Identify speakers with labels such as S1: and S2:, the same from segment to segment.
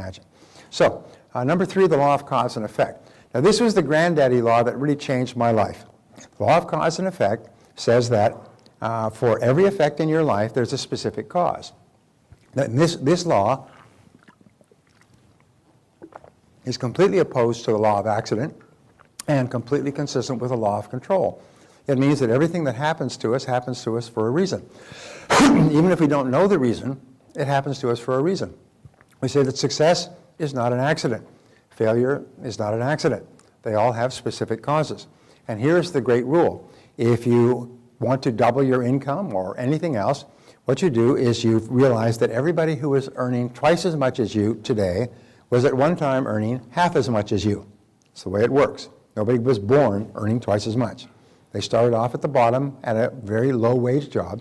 S1: imagine. So, number 3, the law of cause and effect. Now, this was the granddaddy law that really changed my life. The law of cause and effect says that for every effect in your life, there's a specific cause. Now, this law is completely opposed to the law of accident and completely consistent with the law of control. It means that everything that happens to us for a reason. Even if we don't know the reason, it happens to us for a reason. We say that success is not an accident. Failure is not an accident. They all have specific causes. And here's the great rule. If you want to double your income or anything else, what you do is you realize that everybody who is earning twice as much as you today was at one time earning half as much as you. It's the way it works. Nobody was born earning twice as much. They started off at the bottom at a very low wage job.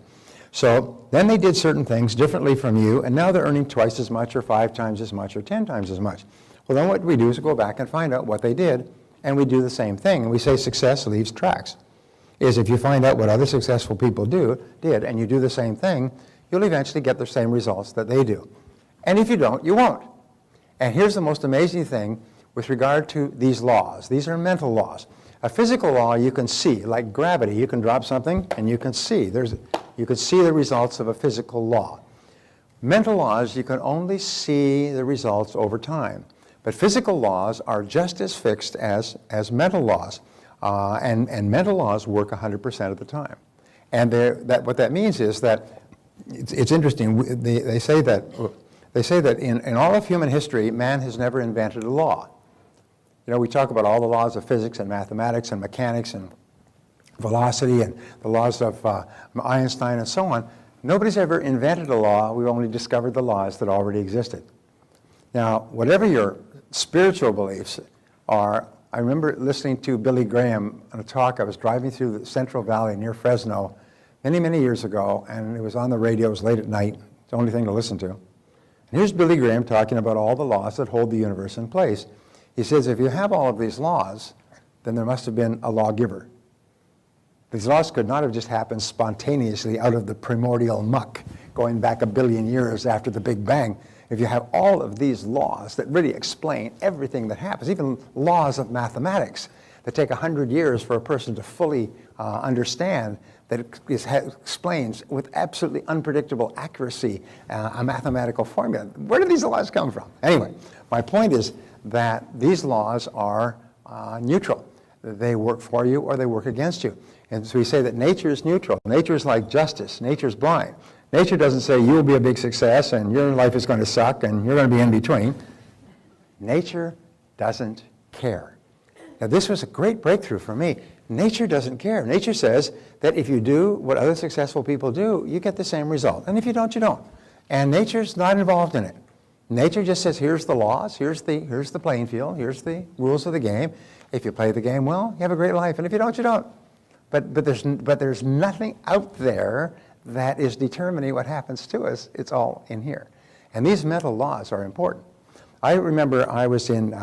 S1: So then they did certain things differently from you, and now they're earning twice as much or 5 times as much or 10 times as much. Well, then what we do is go back and find out what they did, and we do the same thing. And we say success leaves tracks. Is if you find out what other successful people did, and you do the same thing, you'll eventually get the same results that they do. And if you don't, you won't. And here's the most amazing thing with regard to these laws. These are mental laws. A physical law you can see, like gravity. You can drop something and you can see. You can see the results of a physical law. Mental laws, you can only see the results over time. But physical laws are just as fixed as mental laws. And mental laws work 100% of the time. And what that means is that, it's interesting, they say that in all of human history, man has never invented a law. You know, we talk about all the laws of physics and mathematics and mechanics and velocity and the laws of Einstein and so on. Nobody's ever invented a law. We've only discovered the laws that already existed. Now, whatever your spiritual beliefs are, I remember listening to Billy Graham on a talk. I was driving through the Central Valley near Fresno many, many years ago, and it was on the radio. It was late at night. It's the only thing to listen to. And here's Billy Graham talking about all the laws that hold the universe in place. He says, if you have all of these laws, then there must have been a lawgiver. These laws could not have just happened spontaneously out of the primordial muck going back 1 billion years after the Big Bang. If you have all of these laws that really explain everything that happens, even laws of mathematics that take 100 years for a person to fully understand, that explains with absolutely unpredictable accuracy a mathematical formula. Where do these laws come from? Anyway, my point is that these laws are neutral. They work for you or they work against you. And so we say that nature is neutral. Nature is like justice. Nature is blind. Nature doesn't say you'll be a big success and your life is going to suck and you're going to be in between. Nature doesn't care. Now, this was a great breakthrough for me. Nature doesn't care. Nature says that if you do what other successful people do, you get the same result. And if you don't, you don't. And nature's not involved in it. Nature just says, here's the laws, here's the playing field, here's the rules of the game. If you play the game well, you have a great life. And if you don't, you don't. But there's nothing out there that is determining what happens to us. It's all in here. And these mental laws are important. I remember I was in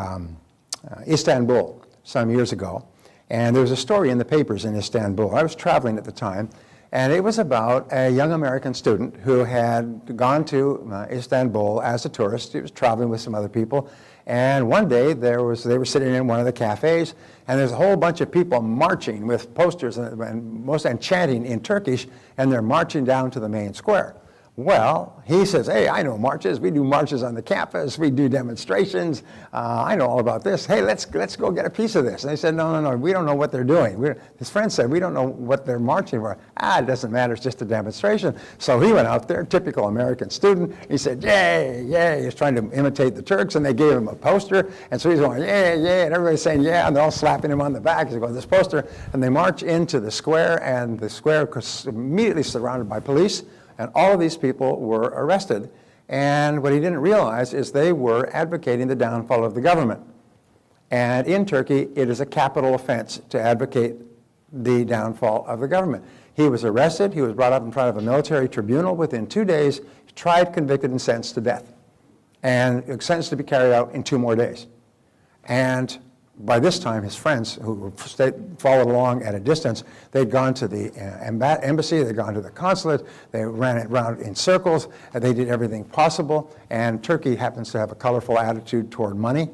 S1: Istanbul some years ago, and there was a story in the papers in Istanbul. I was traveling at the time, and it was about a young American student who had gone to Istanbul as a tourist. He was traveling with some other people, and one day they were sitting in one of the cafes, and there's a whole bunch of people marching with posters and chanting in Turkish, and they're marching down to the main square. Well, he says, hey, I know marches. We do marches on the campus. We do demonstrations. I know all about this. Hey, let's go get a piece of this. And they said, no, we don't know what they're doing. His friend said, we don't know what they're marching for. It doesn't matter. It's just a demonstration. So he went out there, typical American student. He said, yay, yay. He's trying to imitate the Turks, and they gave him a poster. And so he's going, yay, yay, and everybody's saying, yeah, and they're all slapping him on the back. He's going, this poster. And they march into the square, and the square was immediately surrounded by police. And all of these people were arrested. And what he didn't realize is they were advocating the downfall of the government. And in Turkey, it is a capital offense to advocate the downfall of the government. He was arrested. He was brought up in front of a military tribunal within 2 days, tried, convicted, and sentenced to death. And sentenced to be carried out in 2 more days. And by this time, his friends who followed along at a distance, they'd gone to the embassy, they'd gone to the consulate, they ran it around in circles, and they did everything possible. And Turkey happens to have a colorful attitude toward money.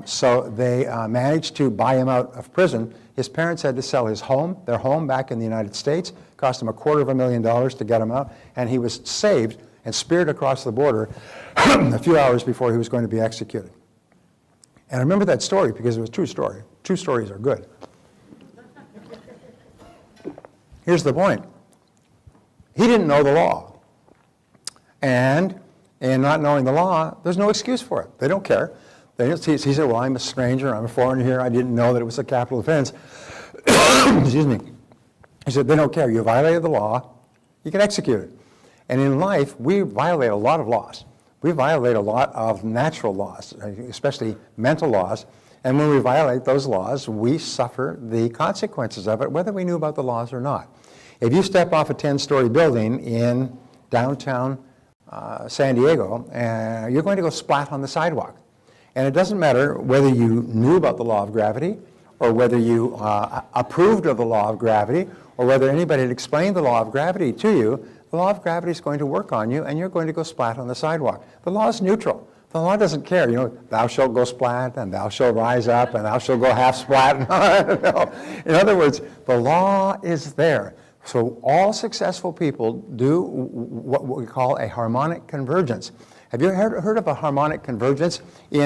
S1: So they managed to buy him out of prison. His parents had to sell their home back in the United States. Cost him $250,000 to get him out. And he was saved and speared across the border a few hours before he was going to be executed. And I remember that story because it was a true story. True stories are good. Here's the point. He didn't know the law. And in not knowing the law, there's no excuse for it. They don't care. He said, well, I'm a stranger, I'm a foreigner here, I didn't know that it was a capital offense. Excuse me. He said, they don't care. You violated the law, you can execute it. And in life, we violate a lot of laws. We violate a lot of natural laws, especially mental laws. And when we violate those laws, we suffer the consequences of it, whether we knew about the laws or not. If you step off a 10-story building in downtown San Diego, you're going to go splat on the sidewalk. And it doesn't matter whether you knew about the law of gravity, or whether you approved of the law of gravity, or whether anybody had explained the law of gravity to you. The law of gravity is going to work on you, and you're going to go splat on the sidewalk. The law is neutral. The law doesn't care. You know, thou shalt go splat, and thou shalt rise up, and thou shalt go half splat. No. In other words, the law is there. So all successful people do what we call a harmonic convergence. Have you heard of a harmonic convergence? They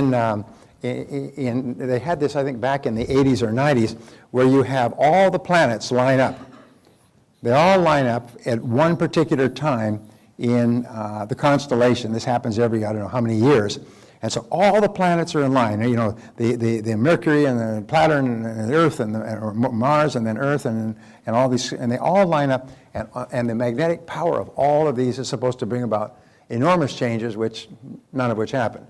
S1: had this, I think, back in the 80s or 90s, where you have all the planets line up. They all line up at one particular time in the constellation. This happens every, I don't know how many years. And so all the planets are in line. You know, the Mercury and the Saturn and the Earth and or Mars and then Earth and all these, and they all line up. And the magnetic power of all of these is supposed to bring about enormous changes, none of which happen.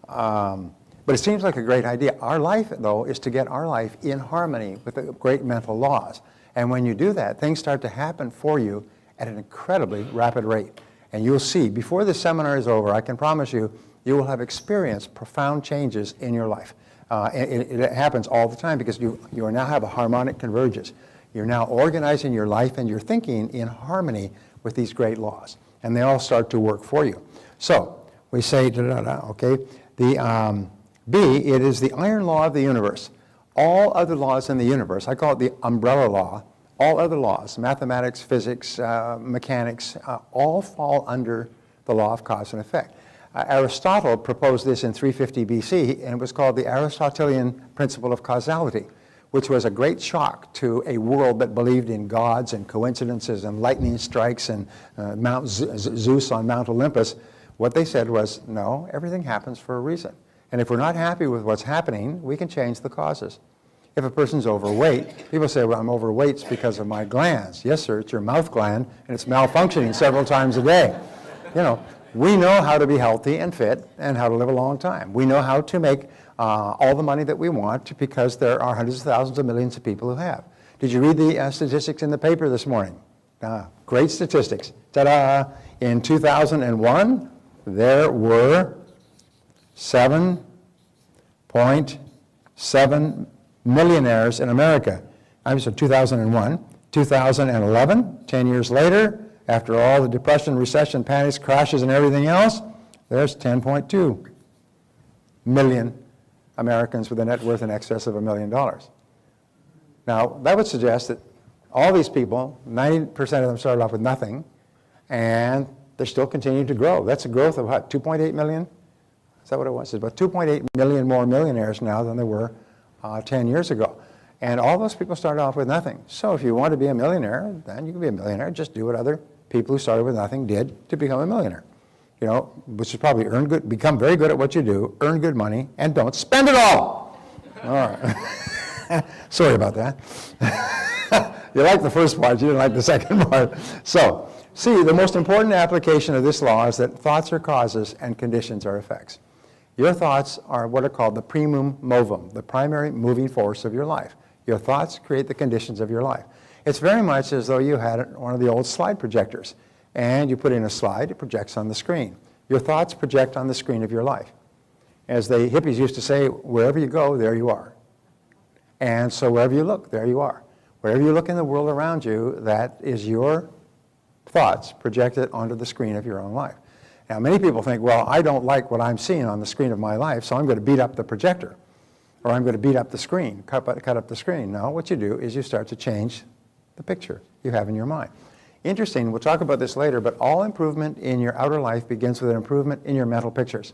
S1: But it seems like a great idea. Our life, though, is to get our life in harmony with the great mental laws. And when you do that, things start to happen for you at an incredibly rapid rate. And you'll see, before this seminar is over, I can promise you, you will have experienced profound changes in your life. It happens all the time because you now have a harmonic convergence. You're now organizing your life and your thinking in harmony with these great laws. And they all start to work for you. So we say, okay, the B, it is the iron law of the universe. All other laws in the universe, I call it the umbrella law, all other laws, mathematics, physics, mechanics, all fall under the law of cause and effect. Aristotle proposed this in 350 BC, and it was called the Aristotelian principle of causality, which was a great shock to a world that believed in gods and coincidences and lightning strikes and Mount Zeus on Mount Olympus. What they said was, no, everything happens for a reason. And if we're not happy with what's happening, we can change the causes. If a person's overweight, people say, well, I'm overweight because of my glands. Yes, sir, it's your mouth gland, and it's malfunctioning several times a day. You know, we know how to be healthy and fit and how to live a long time. We know how to make all the money that we want because there are hundreds of thousands of millions of people who have. Did you read the statistics in the paper this morning? Great statistics. Ta-da! In 2001, there were 7.7 millionaires in America. I'm sorry, 2001. 2011, 10 years later, after all the depression, recession, panics, crashes, and everything else, there's 10.2 million Americans with a net worth in excess of $1 million. Now, that would suggest that all these people, 90% of them started off with nothing, and they're still continuing to grow. That's a growth of what, 2.8 million? Is that what it was? It's about 2.8 million more millionaires now than there were 10 years ago. And all those people started off with nothing. So if you want to be a millionaire, then you can be a millionaire. Just do what other people who started with nothing did to become a millionaire. You know, which is probably become very good at what you do, earn good money, and don't spend it all. All right. Sorry about that. You liked the first part, you didn't like the second part. So, see, the most important application of this law is that thoughts are causes and conditions are effects. Your thoughts are what are called the primum movum, the primary moving force of your life. Your thoughts create the conditions of your life. It's very much as though you had one of the old slide projectors, and you put in a slide, it projects on the screen. Your thoughts project on the screen of your life. As the hippies used to say, wherever you go, there you are. And so wherever you look, there you are. Wherever you look in the world around you, that is your thoughts projected onto the screen of your own life. Now, many people think, well, I don't like what I'm seeing on the screen of my life, so I'm going to beat up the projector, or I'm going to beat up the screen, cut up the screen. No, what you do is you start to change the picture you have in your mind. Interesting, we'll talk about this later, but all improvement in your outer life begins with an improvement in your mental pictures.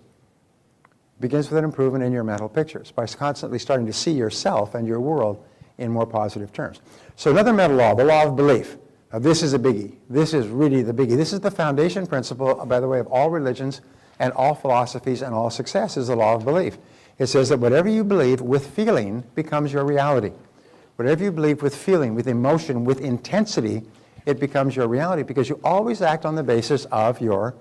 S1: Begins with an improvement in your mental pictures by constantly starting to see yourself and your world in more positive terms. So another mental law, the law of belief. Now this is a biggie. This is really the biggie. This is the foundation principle, by the way, of all religions and all philosophies and all success is the law of belief. It says that whatever you believe with feeling becomes your reality. Whatever you believe with feeling, with emotion, with intensity, it becomes your reality because you always act on the basis of your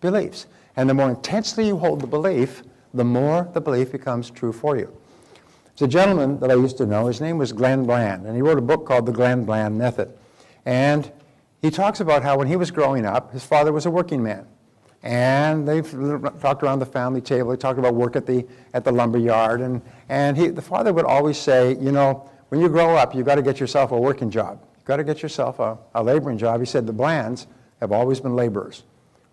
S1: beliefs. And the more intensely you hold the belief, the more the belief becomes true for you. There's a gentleman that I used to know, his name was Glenn Bland, and he wrote a book called The Glenn Bland Method. And he talks about how when he was growing up, his father was a working man. And they talked around the family table, they talked about work at the lumber yard, and the father would always say, you know, when you grow up, you've got to get yourself a working job. You've got to get yourself a laboring job. He said the Blands have always been laborers.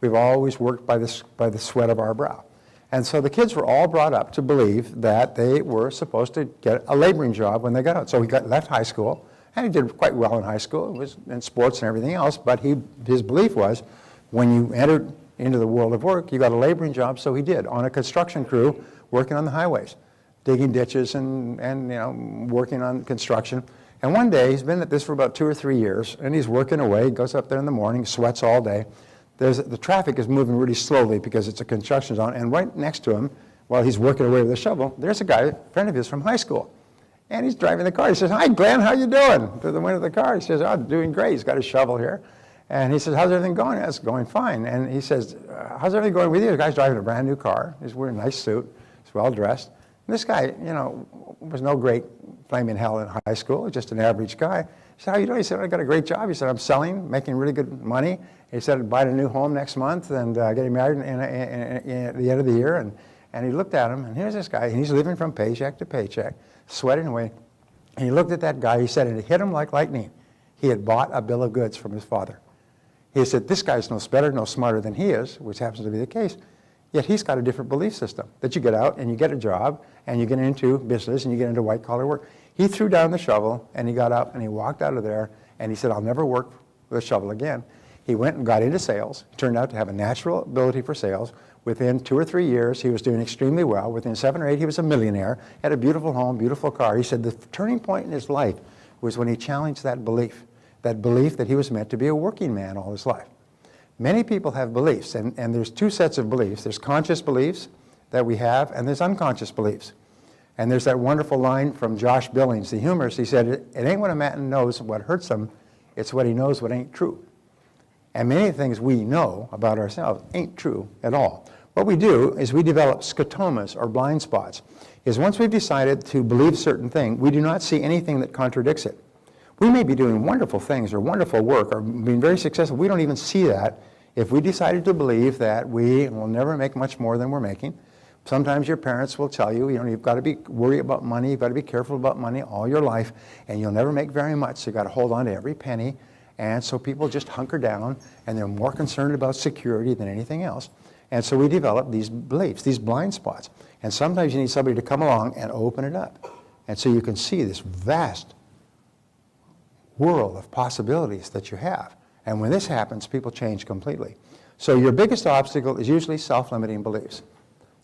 S1: We've always worked by the sweat of our brow. And so the kids were all brought up to believe that they were supposed to get a laboring job when they got out. So he left high school, and he did quite well in high school. It was in sports and everything else, but his belief was when you entered into the world of work, you got a laboring job, so he did, on a construction crew working on the highways, digging ditches and you know, working on construction. And one day, he's been at this for about 2 or 3 years, and he's working away, goes up there in the morning, sweats all day. The traffic is moving really slowly because it's a construction zone, and right next to him, while he's working away with a shovel, there's a guy, a friend of his from high school. And he's driving the car. He says, "Hi, Glenn, how you doing?" To the window of the car. He says, "Oh, doing great." He's got his shovel here. And he says, "How's everything going?" "It's going fine." And he says, "How's everything going with you?" The guy's driving a brand new car. He's wearing a nice suit. He's well dressed. And this guy, you know, was no great flaming hell in high school, just an average guy. He said, "How you doing?" He said, "I got a great job." He said, "I'm selling, making really good money." He said, "I'm buying a new home next month and getting married at the end of the year." And he looked at him, and here's this guy, and he's living from paycheck to paycheck, sweating away. And he looked at that guy, he said, and it hit him like lightning. He had bought a bill of goods from his father. He said, this guy's no better, no smarter than he is, which happens to be the case. Yet he's got a different belief system, that you get out and you get a job and you get into business and you get into white-collar work. He threw down the shovel and he got up and he walked out of there and he said, "I'll never work with a shovel again." He went and got into sales. He turned out to have a natural ability for sales. Within 2 or 3 years, he was doing extremely well. Within 7 or 8, he was a millionaire, had a beautiful home, beautiful car. He said the turning point in his life was when he challenged that belief that he was meant to be a working man all his life. Many people have beliefs, and there's 2 sets of beliefs. There's conscious beliefs that we have, and there's unconscious beliefs. And there's that wonderful line from Josh Billings, the humorist. He said, "It ain't what a man knows what hurts him, it's what he knows what ain't true." And many things we know about ourselves ain't true at all. What we do is we develop scotomas, or blind spots. Is once we've decided to believe a certain thing, we do not see anything that contradicts it. We may be doing wonderful things or wonderful work or being very successful. We don't even see that if we decided to believe that we will never make much more than we're making. Sometimes your parents will tell you, you've got to be worried about money, you've got to be careful about money all your life, and you'll never make very much, so you've got to hold on to every penny. And so people just hunker down, and they're more concerned about security than anything else. And so we develop these beliefs, these blind spots. And sometimes you need somebody to come along and open it up. And so you can see this vast world of possibilities that you have. And when this happens, people change completely. So your biggest obstacle is usually self-limiting beliefs.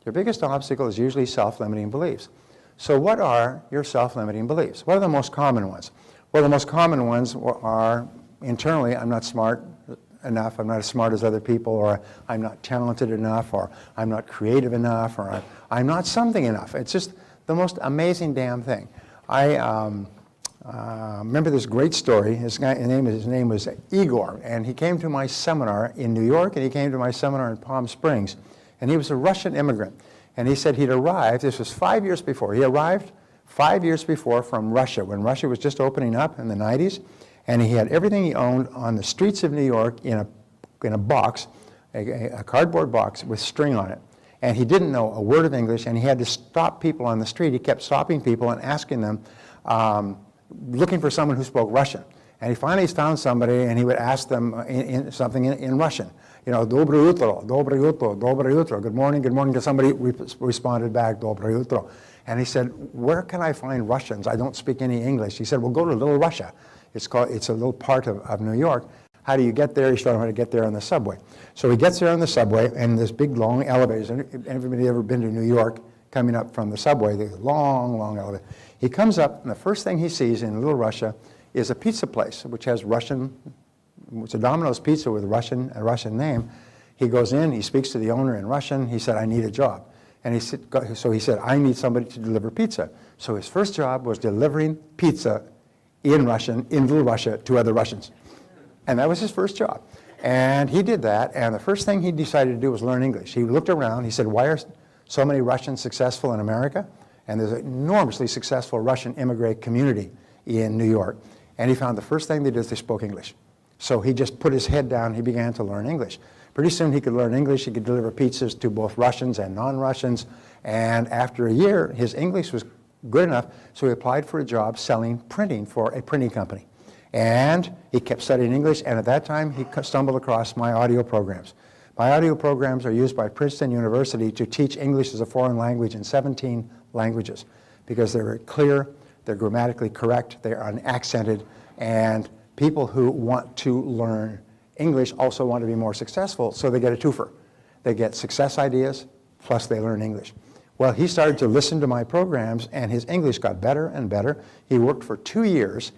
S1: Your biggest obstacle is usually self-limiting beliefs. So what are your self-limiting beliefs? What are the most common ones? Well, the most common ones are internally, I'm not smart enough, I'm not as smart as other people, or I'm not talented enough, or I'm not creative enough, or I'm not something enough. It's just the most amazing damn thing. I remember this great story. His name was Igor, and he came to my seminar in New York, and he came to my seminar in Palm Springs, and he was a Russian immigrant. And he said he'd arrived, this was 5 years before, he arrived 5 years before from Russia, when Russia was just opening up in the 90s, and he had everything he owned on the streets of New York in a box, a cardboard box with string on it. And he didn't know a word of English, and he had to stop people on the street. He kept stopping people and asking them, looking for someone who spoke Russian. And he finally found somebody, and he would ask them something in Russian. You know, доброе утро, доброе утro, good morning, because somebody responded back, доброе утro. And he said, where can I find Russians? I don't speak any English. He said, well, go to Little Russia. It's a little part of New York. How do you get there? He showed him how to get there on the subway. So he gets there on the subway, and this big, long elevators. Everybody ever been to New York, coming up from the subway, the long, long elevator. He comes up, and the first thing he sees in Little Russia is a pizza place, which has Russian, it's a Domino's pizza with a Russian name. He goes in, he speaks to the owner in Russian. He said, I need a job. And so he said, I need somebody to deliver pizza. So his first job was delivering pizza in Russian, in Little Russia, to other Russians. And that was his first job. And he did that, and the first thing he decided to do was learn English. He looked around, he said, why are so many Russians successful in America? And there's an enormously successful Russian immigrant community in New York. And he found the first thing they did is they spoke English. So he just put his head down, he began to learn English. Pretty soon he could learn English, he could deliver pizzas to both Russians and non-Russians, and after a year, his English was good enough, so he applied for a job selling printing for a printing company. And he kept studying English, and at that time, he stumbled across my audio programs. My audio programs are used by Princeton University to teach English as a foreign language in 17 languages, because they're very clear, they're grammatically correct, they're unaccented, and people who want to learn English also want to be more successful, so they get a twofer. They get success ideas, plus they learn English. Well, he started to listen to my programs, and his English got better and better. He worked for 2 years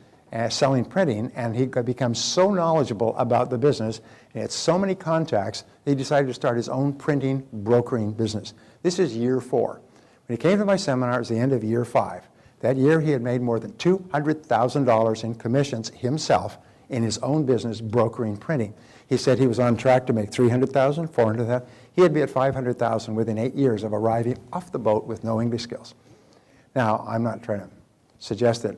S1: selling printing, and he could become so knowledgeable about the business, and had so many contacts, he decided to start his own printing, brokering business. This is year 4. When he came to my seminar, it was the end of year 5. That year, he had made more than $200,000 in commissions himself in his own business, brokering printing. He said he was on track to make $300,000, $400,000. He'd be at $500,000 within 8 years of arriving off the boat with no English skills. Now, I'm not trying to suggest that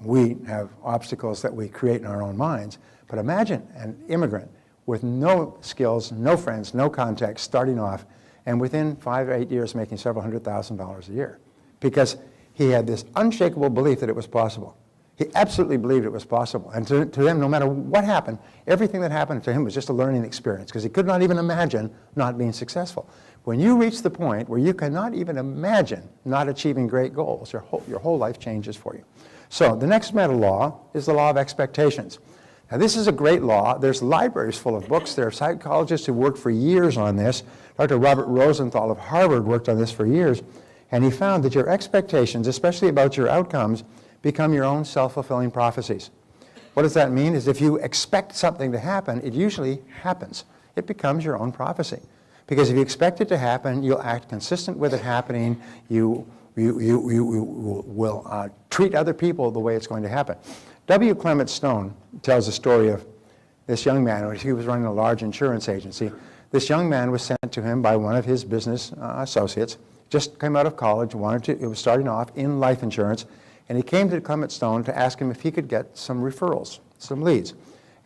S1: we have obstacles that we create in our own minds, but imagine an immigrant with no skills, no friends, no contacts, starting off, and within 5 or 8 years making several $100,000 a year, because he had this unshakable belief that it was possible. He absolutely believed it was possible. And to him, no matter what happened, everything that happened to him was just a learning experience, because he could not even imagine not being successful. When you reach the point where you cannot even imagine not achieving great goals, your whole life changes for you. So the next meta law is the law of expectations. Now, this is a great law. There's libraries full of books. There are psychologists who worked for years on this. Dr. Robert Rosenthal of Harvard worked on this for years, and he found that your expectations, especially about your outcomes, become your own self-fulfilling prophecies. What does that mean? Is if you expect something to happen, it usually happens. It becomes your own prophecy. Because if you expect it to happen, you'll act consistent with it happening. You will treat other people the way it's going to happen. W. Clement Stone tells the story of this young man. He was running a large insurance agency. This young man was sent to him by one of his business associates, just came out of college, it was starting off in life insurance, and he came to Clement Stone to ask him if he could get some referrals, some leads.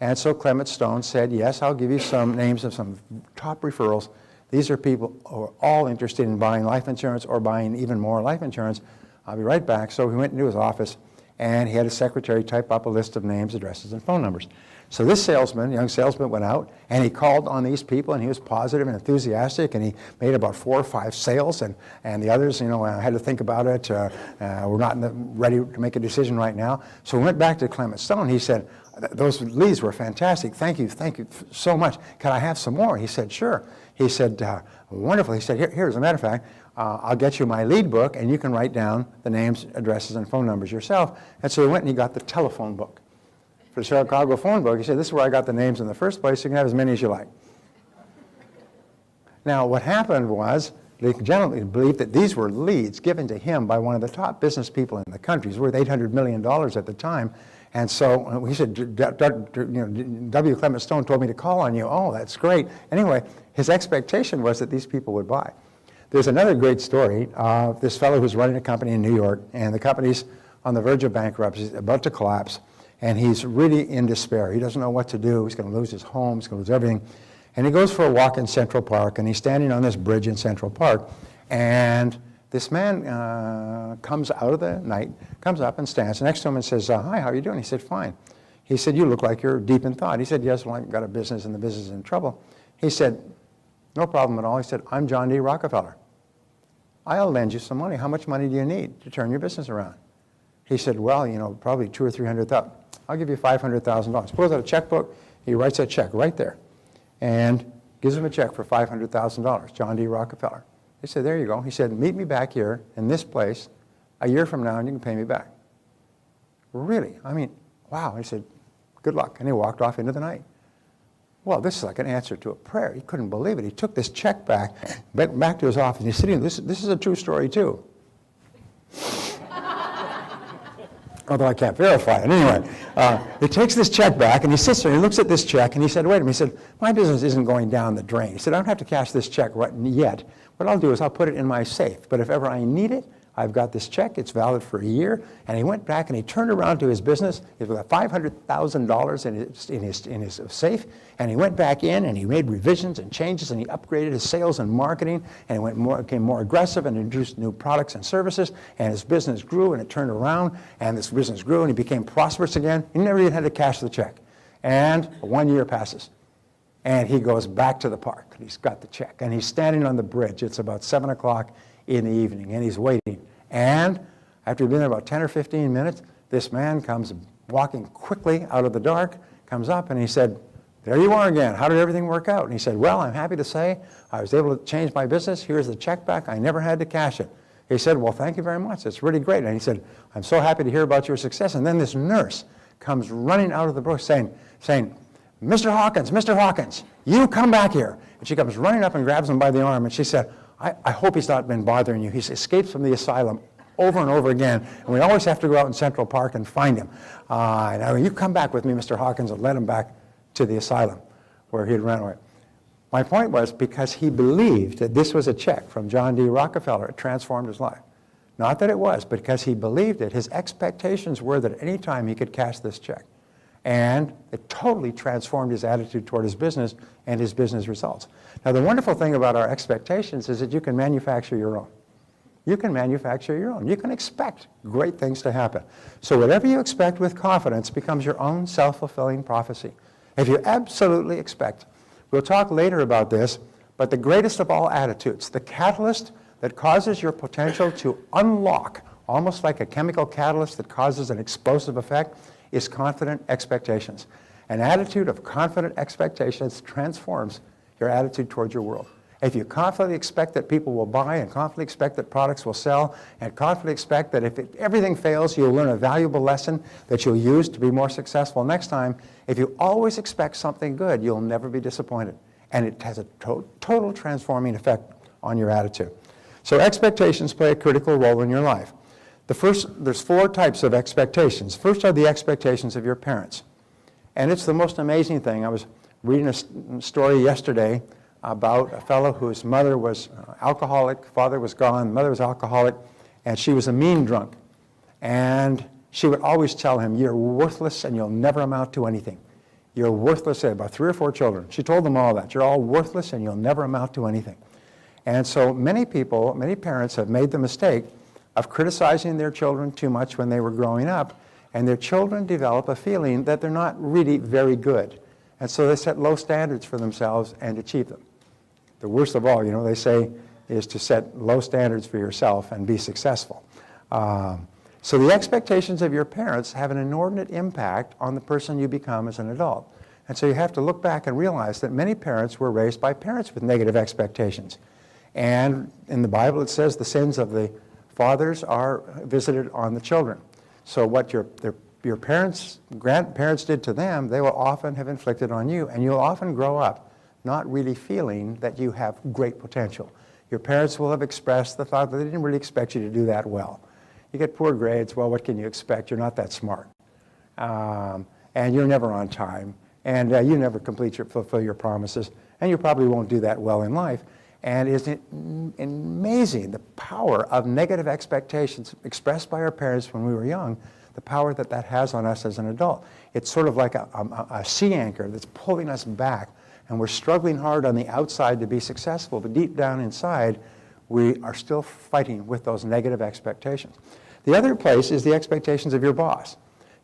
S1: And so Clement Stone said, yes, I'll give you some names of some top referrals. These are people who are all interested in buying life insurance or buying even more life insurance. I'll be right back. So he went into his office, and he had his secretary type up a list of names, addresses, and phone numbers. So this young salesman went out, and he called on these people, and he was positive and enthusiastic, and he made about 4 or 5 sales, and the others, had to think about it. We're not ready to make a decision right now. So we went back to Clement Stone. He said, those leads were fantastic. Thank you so much. Can I have some more? He said, sure. He said, wonderful. He said, here, as a matter of fact, I'll get you my lead book, and you can write down the names, addresses, and phone numbers yourself. And so he went and he got the telephone book. For the Chicago phone book, he said, this is where I got the names in the first place. You can have as many as you like. Now, what happened was, they generally believed that these were leads given to him by one of the top business people in the country. He was worth $800 million at the time. And so he said, W. Clement Stone told me to call on you. Oh, that's great. Anyway, his expectation was that these people would buy. There's another great story of this fellow who's running a company in New York, and the company's on the verge of bankruptcy, about to collapse, and he's really in despair. He doesn't know what to do. He's going to lose his home. He's going to lose everything. And he goes for a walk in Central Park, and he's standing on this bridge in Central Park, and this man comes out of the night, comes up and stands next to him and says, hi, how are you doing? He said, fine. He said, you look like you're deep in thought. He said, yes, well, I've got a business and the business is in trouble. He said, no problem at all. He said, I'm John D. Rockefeller. I'll lend you some money. How much money do you need to turn your business around? He said, well, you know, probably $200,000 or $300,000. I'll give you $500,000. Pulls out a checkbook. He writes that check right there and gives him a check for $500,000, John D. Rockefeller. He said, there you go. He said, meet me back here in this place a year from now and you can pay me back. Really? I mean, wow. He said, good luck. And he walked off into the night. Well, this is like an answer to a prayer. He couldn't believe it. He took this check back, went back to his office. He's sitting, this is a true story too. Although I can't verify it. Anyway, he takes this check back and he sits there and he looks at this check and he said, wait a minute. He said, my business isn't going down the drain. He said, I don't have to cash this check right yet. What I'll do is I'll put it in my safe. But if ever I need it, I've got this check. It's valid for a year. And he went back and he turned around to his business. He had $500,000 in his safe. And he went back in and he made revisions and changes and he upgraded his sales and marketing. And he became more aggressive and introduced new products and services. And his business grew and it turned around. And this business grew and he became prosperous again. He never even had to cash the check. And 1 year passes. And he goes back to the park. He's got the check. And he's standing on the bridge. It's about 7 o'clock in the evening. And he's waiting. And after he'd been there about 10 or 15 minutes, this man comes walking quickly out of the dark, comes up, and he said, there you are again. How did everything work out? And he said, well, I'm happy to say I was able to change my business. Here's the check back. I never had to cash it. He said, well, thank you very much. It's really great. And he said, I'm so happy to hear about your success. And then this nurse comes running out of the bush saying, Mr. Hawkins, you come back here. And she comes running up and grabs him by the arm, and she said, I hope he's not been bothering you. He's escaped from the asylum over and over again, and we always have to go out in Central Park and find him. Now you come back with me, Mr. Hawkins, and led him back to the asylum where he had run away. My point was because he believed that this was a check from John D. Rockefeller, it transformed his life. Not that it was, but because he believed it, his expectations were that at any time he could cash this check. And it totally transformed his attitude toward his business and his business results. Now, the wonderful thing about our expectations is that you can manufacture your own. You can manufacture your own. You can expect great things to happen. So whatever you expect with confidence becomes your own self-fulfilling prophecy. If you absolutely expect, we'll talk later about this, but the greatest of all attitudes, the catalyst that causes your potential to unlock, almost like a chemical catalyst that causes an explosive effect, is confident expectations. An attitude of confident expectations transforms your attitude towards your world. If you confidently expect that people will buy and confidently expect that products will sell and confidently expect that if everything fails, you'll learn a valuable lesson that you'll use to be more successful next time, if you always expect something good, you'll never be disappointed. And it has a total transforming effect on your attitude. So expectations play a critical role in your life. There's 4 types of expectations. First are the expectations of your parents. And it's the most amazing thing. I was reading a story yesterday about a fellow whose mother was alcoholic, father was gone, mother was alcoholic, and she was a mean drunk. And she would always tell him, you're worthless and you'll never amount to anything. You're worthless. About 3 or 4 children. She told them all that. You're all worthless and you'll never amount to anything. And so many parents have made the mistake of criticizing their children too much when they were growing up, and their children develop a feeling that they're not really very good. And so they set low standards for themselves and achieve them. The worst of all, they say, is to set low standards for yourself and be successful. So the expectations of your parents have an inordinate impact on the person you become as an adult. And so you have to look back and realize that many parents were raised by parents with negative expectations. And in the Bible it says the sins of the fathers are visited on the children. So what your parents, grandparents did to them, they will often have inflicted on you. And you'll often grow up not really feeling that you have great potential. Your parents will have expressed the thought that they didn't really expect you to do that well. You get poor grades, well, what can you expect? You're not that smart. And you're never on time. And you never fulfill your promises. And you probably won't do that well in life. And isn't it amazing the power of negative expectations expressed by our parents when we were young, the power that that has on us as an adult. It's sort of like a sea anchor that's pulling us back, and we're struggling hard on the outside to be successful, but deep down inside, we are still fighting with those negative expectations. The other place is the expectations of your boss.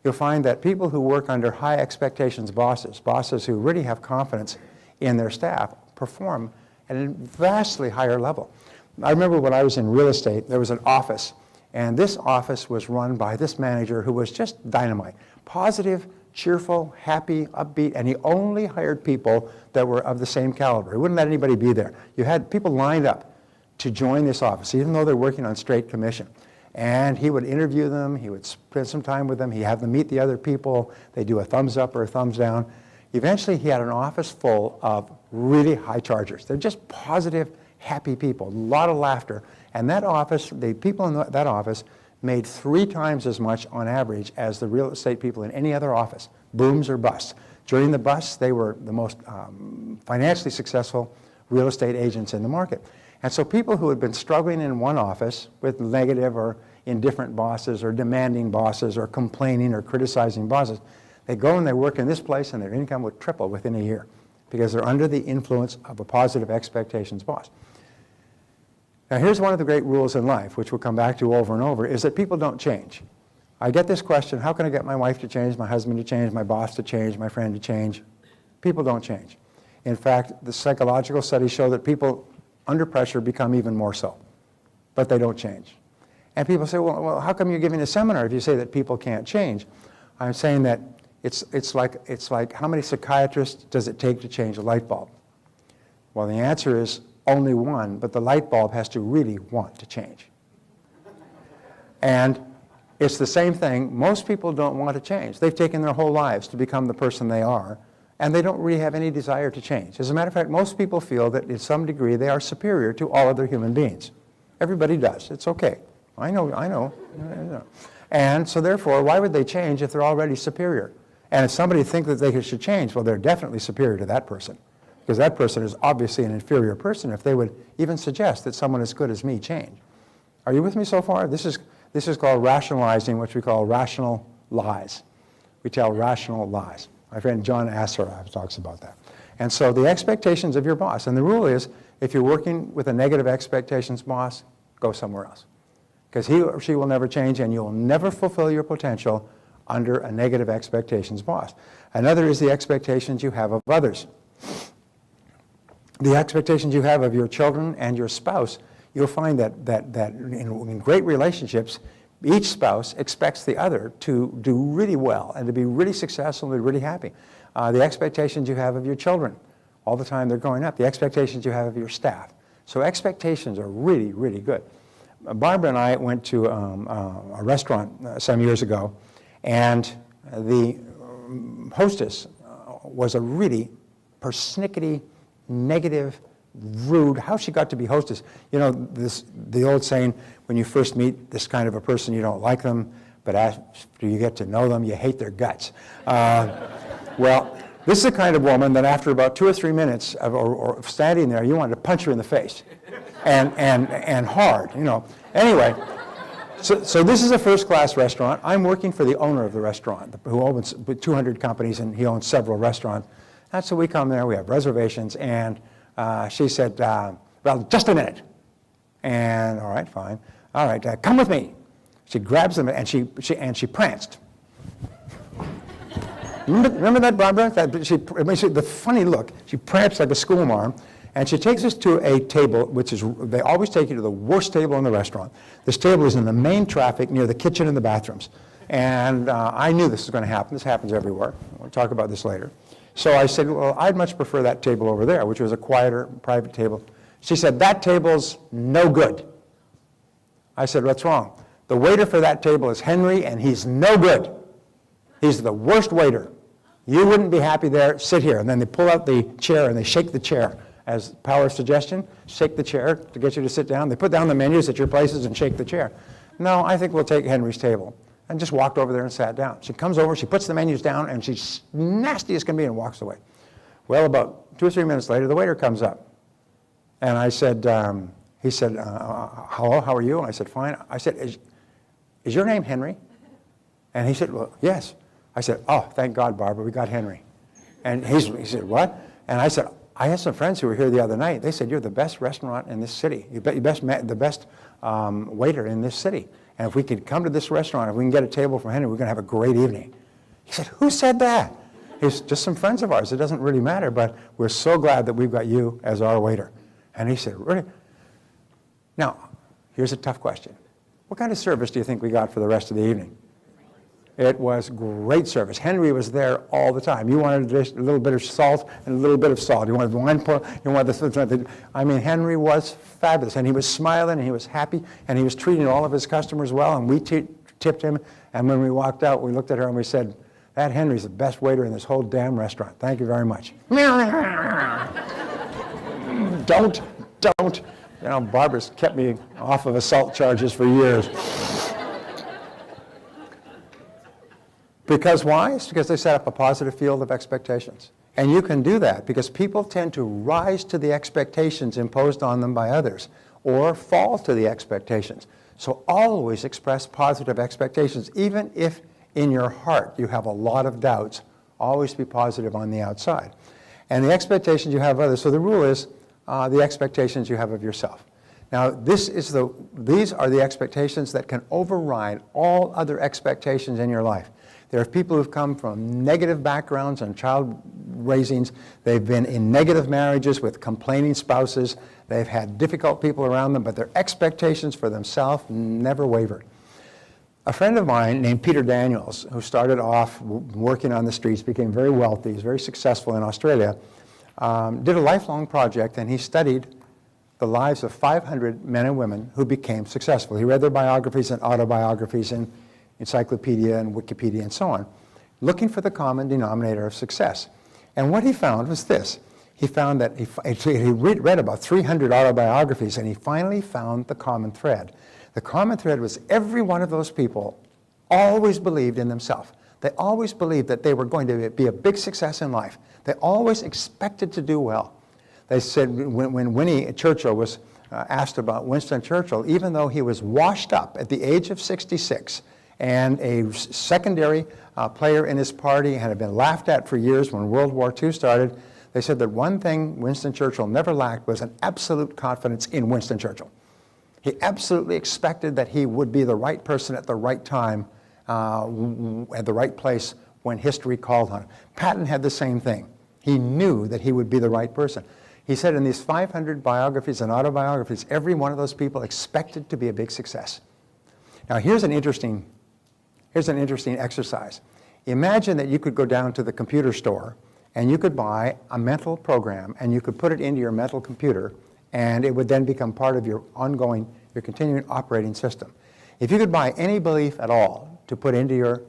S1: You'll find that people who work under high expectations bosses who really have confidence in their staff, perform at a vastly higher level. I remember when I was in real estate, there was an office, and this office was run by this manager who was just dynamite. Positive, cheerful, happy, upbeat, and he only hired people that were of the same caliber. He wouldn't let anybody be there. You had people lined up to join this office, even though they're working on straight commission. And he would interview them, he would spend some time with them, he'd have them meet the other people, they do a thumbs up or a thumbs down. Eventually he had an office full of really high chargers. They're just positive, happy people, a lot of laughter. And that office, the people in that office made 3 times as much on average as the real estate people in any other office, booms or busts. During the busts, they were the most financially successful real estate agents in the market. And so people who had been struggling in one office with negative or indifferent bosses or demanding bosses or complaining or criticizing bosses, they go and they work in this place and their income would triple within a year because they're under the influence of a positive expectations boss. Now here's one of the great rules in life, which we'll come back to over and over, is that people don't change. I get this question, how can I get my wife to change, my husband to change, my boss to change, my friend to change? People don't change. In fact, the psychological studies show that people under pressure become even more so, but they don't change. And people say, well, how come you're giving a seminar if you say that people can't change? I'm saying that it's like how many psychiatrists does it take to change a light bulb? Well, the answer is only one, but the light bulb has to really want to change. And it's the same thing. Most people don't want to change. They've taken their whole lives to become the person they are, and they don't really have any desire to change. As a matter of fact, most people feel that in some degree they are superior to all other human beings. Everybody does. It's okay. I know. And so therefore, why would they change if they're already superior? And if somebody thinks that they should change, well, they're definitely superior to that person, because that person is obviously an inferior person if they would even suggest that someone as good as me change. Are you with me so far? This is called rationalizing, which we call rational lies. We tell rational lies. My friend John Asser talks about that. And so the expectations of your boss, and the rule is, if you're working with a negative expectations boss, go somewhere else. Because he or she will never change, and you'll never fulfill your potential under a negative expectations boss. Another is the expectations you have of others. The expectations you have of your children and your spouse, you'll find that in great relationships, each spouse expects the other to do really well and to be really successful and be really happy. The expectations you have of your children all the time they're growing up, the expectations you have of your staff. So expectations are really, really good. Barbara and I went to a restaurant some years ago, and the hostess was a really persnickety, negative, rude. How she got to be hostess? You know, the old saying, when you first meet this kind of a person, you don't like them, but after you get to know them, you hate their guts. Well, this is the kind of woman that after about 2 or 3 minutes of standing there, you wanted to punch her in the face, and hard, you know. Anyway, so this is a first-class restaurant. I'm working for the owner of the restaurant, who owns 200 companies, and he owns several restaurants. And so we come there, we have reservations, and she said, well, just a minute. And all right, fine. All right, come with me. She grabs them, and she pranced. Remember that, Barbara? The funny look. She pranced like a schoolmarm, and she takes us to a table, which is, they always take you to the worst table in the restaurant. This table is in the main traffic near the kitchen and the bathrooms. And I knew this was going to happen. This happens everywhere. We'll talk about this later. So I said, well, I'd much prefer that table over there, which was a quieter, private table. She said, that table's no good. I said, what's wrong? The waiter for that table is Henry, and he's no good. He's the worst waiter. You wouldn't be happy there. Sit here. And then they pull out the chair, and they shake the chair. As power of suggestion, shake the chair to get you to sit down. They put down the menus at your places and shake the chair. No, I think we'll take Henry's table. And just walked over there and sat down. She comes over, she puts the menus down, and she's nasty as can be and walks away. Well, about 2 or 3 minutes later, the waiter comes up. And I said, he said, hello, how are you? And I said, fine. I said, is your name Henry? And he said, well, yes. I said, oh, thank God, Barbara, we got Henry. And he said, what? And I said, I had some friends who were here the other night. They said, you're the best restaurant in this city. The best waiter in this city. And if we could come to this restaurant, if we can get a table for Henry, we're going to have a great evening. He said, who said that? He's just some friends of ours. It doesn't really matter, but we're so glad that we've got you as our waiter. And he said, really? Now, here's a tough question. What kind of service do you think we got for the rest of the evening? It was great service. Henry was there all the time. You wanted just a little bit of salt and a little bit of salt. You wanted wine, you wanted this. I mean, Henry was fabulous, and he was smiling, and he was happy, and he was treating all of his customers well, and we tipped him. And when we walked out, we looked at her and we said, that Henry's the best waiter in this whole damn restaurant. Thank you very much. Don't. You know, Barbara's kept me off of assault charges for years. Because why? It's because they set up a positive field of expectations. And you can do that because people tend to rise to the expectations imposed on them by others or fall to the expectations. So always express positive expectations. Even if in your heart you have a lot of doubts, always be positive on the outside. And the expectations you have of others, so the rule is the expectations you have of yourself. Now, these are the expectations that can override all other expectations in your life. There are people who've come from negative backgrounds and child raisings. They've been in negative marriages with complaining spouses. They've had difficult people around them, but their expectations for themselves never wavered. A friend of mine named Peter Daniels, who started off working on the streets, became very wealthy, he's very successful in Australia, did a lifelong project, and he studied the lives of 500 men and women who became successful. He read their biographies and autobiographies and encyclopedia and Wikipedia and so on, looking for the common denominator of success. And what he found was this. He found that he read about 300 autobiographies, and he finally found the common thread. The common thread was every one of those people always believed in themselves. They always believed that they were going to be a big success in life. They always expected to do well. They said when Winnie Churchill was asked about Winston Churchill, even though he was washed up at the age of 66, and a secondary player in his party and had been laughed at for years when World War II started, they said that one thing Winston Churchill never lacked was an absolute confidence in Winston Churchill. He absolutely expected that he would be the right person at the right time, at the right place when history called on him. Patton had the same thing. He knew that he would be the right person. He said in these 500 biographies and autobiographies, every one of those people expected to be a big success. Now here's an interesting exercise. Imagine that you could go down to the computer store and you could buy a mental program and you could put it into your mental computer, and it would then become part of your continuing operating system. If you could buy any belief at all to put into your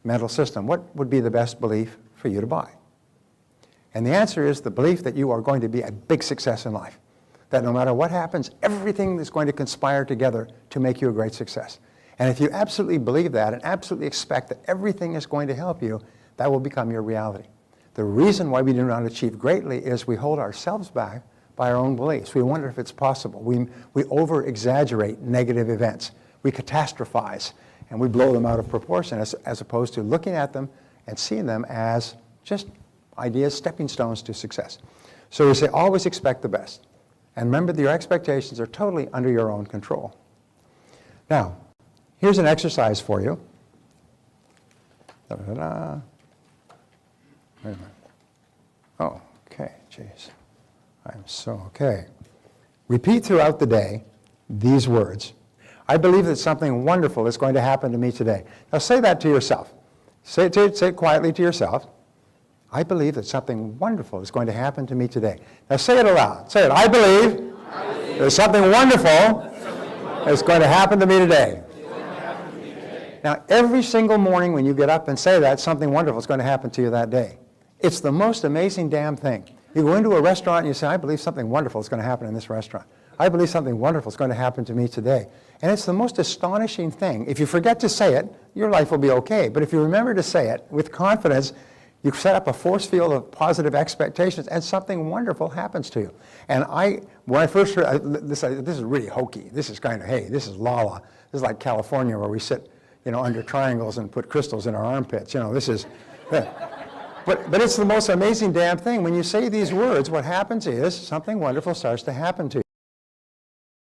S1: mental system, what would be the best belief for you to buy? And the answer is the belief that you are going to be a big success in life. That no matter what happens, everything is going to conspire together to make you a great success. And if you absolutely believe that and absolutely expect that everything is going to help you, that will become your reality. The reason why we do not achieve greatly is we hold ourselves back by our own beliefs. We wonder if it's possible. We over-exaggerate negative events. We catastrophize, and we blow them out of proportion as opposed to looking at them and seeing them as just ideas, stepping stones to success. So we say always expect the best. And remember that your expectations are totally under your own control. Now, here's an exercise for you. Da-da-da. Wait a minute. Oh, okay, jeez. I'm so okay. Repeat throughout the day these words. I believe that something wonderful is going to happen to me today. Now say that to yourself. Say it quietly to yourself. I believe that something wonderful is going to happen to me today. Now say it aloud. Say it. I believe there's something wonderful is going to happen to me today. Now, every single morning when you get up and say that, something wonderful is going to happen to you that day. It's the most amazing damn thing. You go into a restaurant and you say, I believe something wonderful is going to happen in this restaurant. I believe something wonderful is going to happen to me today. And it's the most astonishing thing. If you forget to say it, your life will be okay. But if you remember to say it with confidence, you set up a force field of positive expectations, and something wonderful happens to you. And when I first heard this is really hokey. This is kind of, hey, this is la-la. This is like California where we sit, under triangles and put crystals in our armpits. This is. But But it's the most amazing damn thing. When you say these words, what happens is something wonderful starts to happen to you.